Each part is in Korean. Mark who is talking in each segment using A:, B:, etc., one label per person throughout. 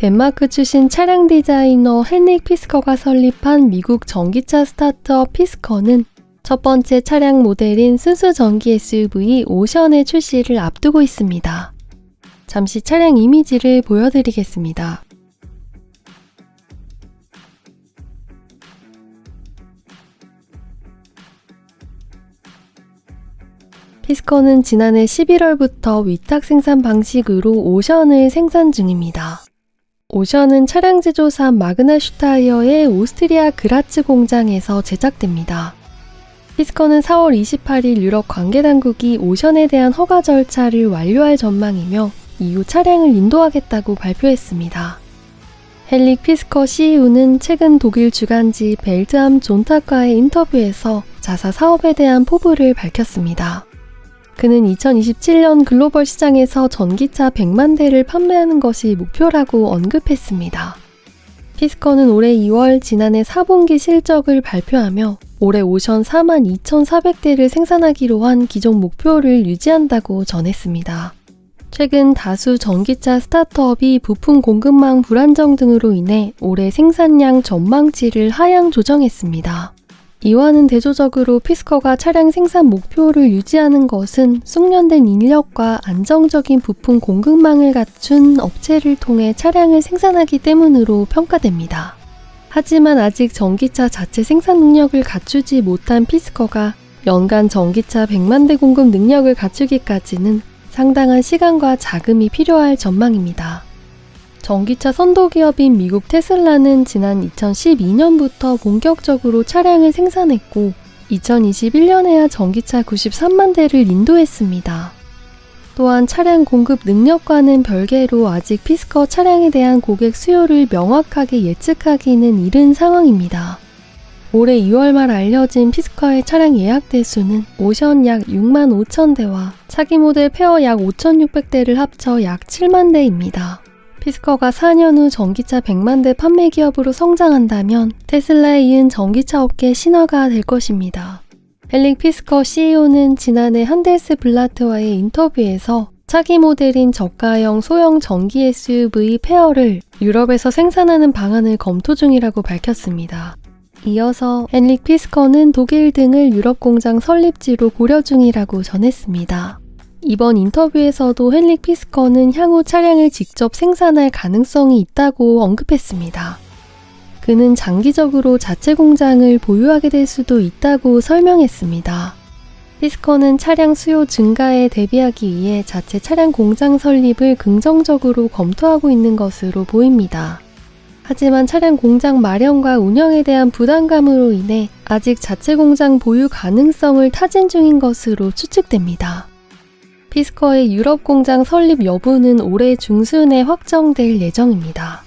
A: 덴마크 출신 차량 디자이너 헨릭 피스커가 설립한 미국 전기차 스타트업 피스커는 첫 번째 차량 모델인 순수 전기 SUV 오션의 출시를 앞두고 있습니다. 잠시 차량 이미지를 보여드리겠습니다. 피스커는 지난해 11월부터 위탁 생산 방식으로 오션을 생산 중입니다. 오션은 차량 제조사 마그나슈타이어의 오스트리아 그라츠 공장에서 제작됩니다. 피스커는 4월 28일 유럽 관계당국이 오션에 대한 허가 절차를 완료할 전망이며 이후 차량을 인도하겠다고 발표했습니다. 헨릭 피스커 CEO는 최근 독일 주간지 벨트암 존탁과의 인터뷰에서 자사 사업에 대한 포부를 밝혔습니다. 그는 2027년 글로벌 시장에서 전기차 100만 대를 판매하는 것이 목표라고 언급했습니다. 피스커는 올해 2월 지난해 4분기 실적을 발표하며 올해 오션 42,400대를 생산하기로 한 기존 목표를 유지한다고 전했습니다. 최근 다수 전기차 스타트업이 부품 공급망 불안정 등으로 인해 올해 생산량 전망치를 하향 조정했습니다. 이와는 대조적으로 피스커가 차량 생산 목표를 유지하는 것은 숙련된 인력과 안정적인 부품 공급망을 갖춘 업체를 통해 차량을 생산하기 때문으로 평가됩니다. 하지만 아직 전기차 자체 생산 능력을 갖추지 못한 피스커가 연간 전기차 100만 대 공급 능력을 갖추기까지는 상당한 시간과 자금이 필요할 전망입니다. 전기차 선도기업인 미국 테슬라는 지난 2012년부터 본격적으로 차량을 생산했고 2021년에야 전기차 93만 대를 인도했습니다. 또한 차량 공급 능력과는 별개로 아직 피스커 차량에 대한 고객 수요를 명확하게 예측하기는 이른 상황입니다. 올해 2월 말 알려진 피스커의 차량 예약 대수는 오션 약 6만 5천 대와 차기 모델 페어 약 5,600대를 합쳐 약 7만 대입니다. 피스커가 4년 후 전기차 100만 대 판매 기업으로 성장한다면 테슬라에 이은 전기차 업계 신화가 될 것입니다. 헨릭 피스커 CEO는 지난해 한델스블라트와의 인터뷰에서 차기 모델인 저가형 소형 전기 SUV 페어를 유럽에서 생산하는 방안을 검토 중이라고 밝혔습니다. 이어서 헨릭 피스커는 독일 등을 유럽 공장 설립지로 고려 중이라고 전했습니다. 이번 인터뷰에서도 헨릭 피스커는 향후 차량을 직접 생산할 가능성이 있다고 언급했습니다. 그는 장기적으로 자체 공장을 보유하게 될 수도 있다고 설명했습니다. 피스커는 차량 수요 증가에 대비하기 위해 자체 차량 공장 설립을 긍정적으로 검토하고 있는 것으로 보입니다. 하지만 차량 공장 마련과 운영에 대한 부담감으로 인해 아직 자체 공장 보유 가능성을 타진 중인 것으로 추측됩니다. 피스커의 유럽 공장 설립 여부는 올해 중순에 확정될 예정입니다.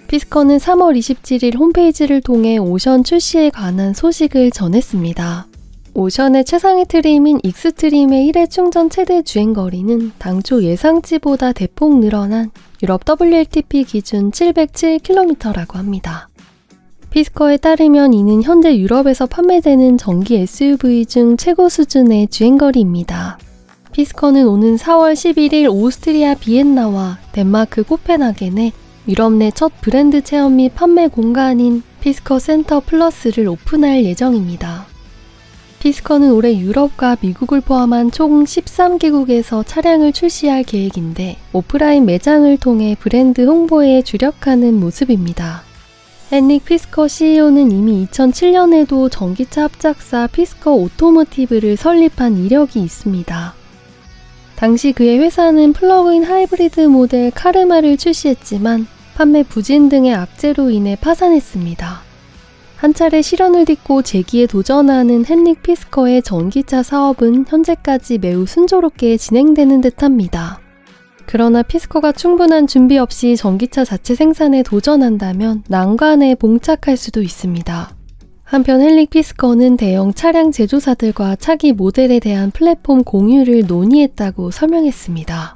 A: 피스커는 3월 27일 홈페이지를 통해 오션 출시에 관한 소식을 전했습니다. 오션의 최상위 트림인 익스트림의 1회 충전 최대 주행거리는 당초 예상치보다 대폭 늘어난 유럽 WLTP 기준 707km라고 합니다. 피스커에 따르면 이는 현재 유럽에서 판매되는 전기 SUV 중 최고 수준의 주행거리입니다. 피스커는 오는 4월 11일 오스트리아 비엔나와 덴마크 코펜하겐에 유럽 내 첫 브랜드 체험 및 판매 공간인 피스커 센터 플러스를 오픈할 예정입니다. 피스커는 올해 유럽과 미국을 포함한 총 13개국에서 차량을 출시할 계획인데 오프라인 매장을 통해 브랜드 홍보에 주력하는 모습입니다. 헨릭 피스커 CEO는 이미 2007년에도 전기차 합작사 피스커 오토모티브를 설립한 이력이 있습니다. 당시 그의 회사는 플러그인 하이브리드 모델 카르마를 출시했지만 판매 부진 등의 악재로 인해 파산했습니다. 한 차례 실현을 딛고 재기에 도전하는 헨릭 피스커의 전기차 사업은 현재까지 매우 순조롭게 진행되는 듯합니다. 그러나 피스커가 충분한 준비 없이 전기차 자체 생산에 도전한다면 난관에 봉착할 수도 있습니다. 한편 헨릭 피스커는 대형 차량 제조사들과 차기 모델에 대한 플랫폼 공유를 논의했다고 설명했습니다.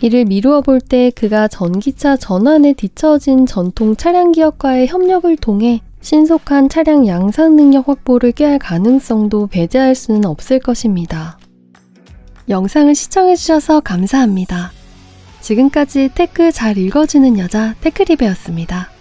A: 이를 미루어 볼 때 그가 전기차 전환에 뒤처진 전통 차량 기업과의 협력을 통해 신속한 차량 양산 능력 확보를 꾀할 가능성도 배제할 수는 없을 것입니다. 영상을 시청해주셔서 감사합니다. 지금까지 테크 잘 읽어주는 여자 테크리베였습니다.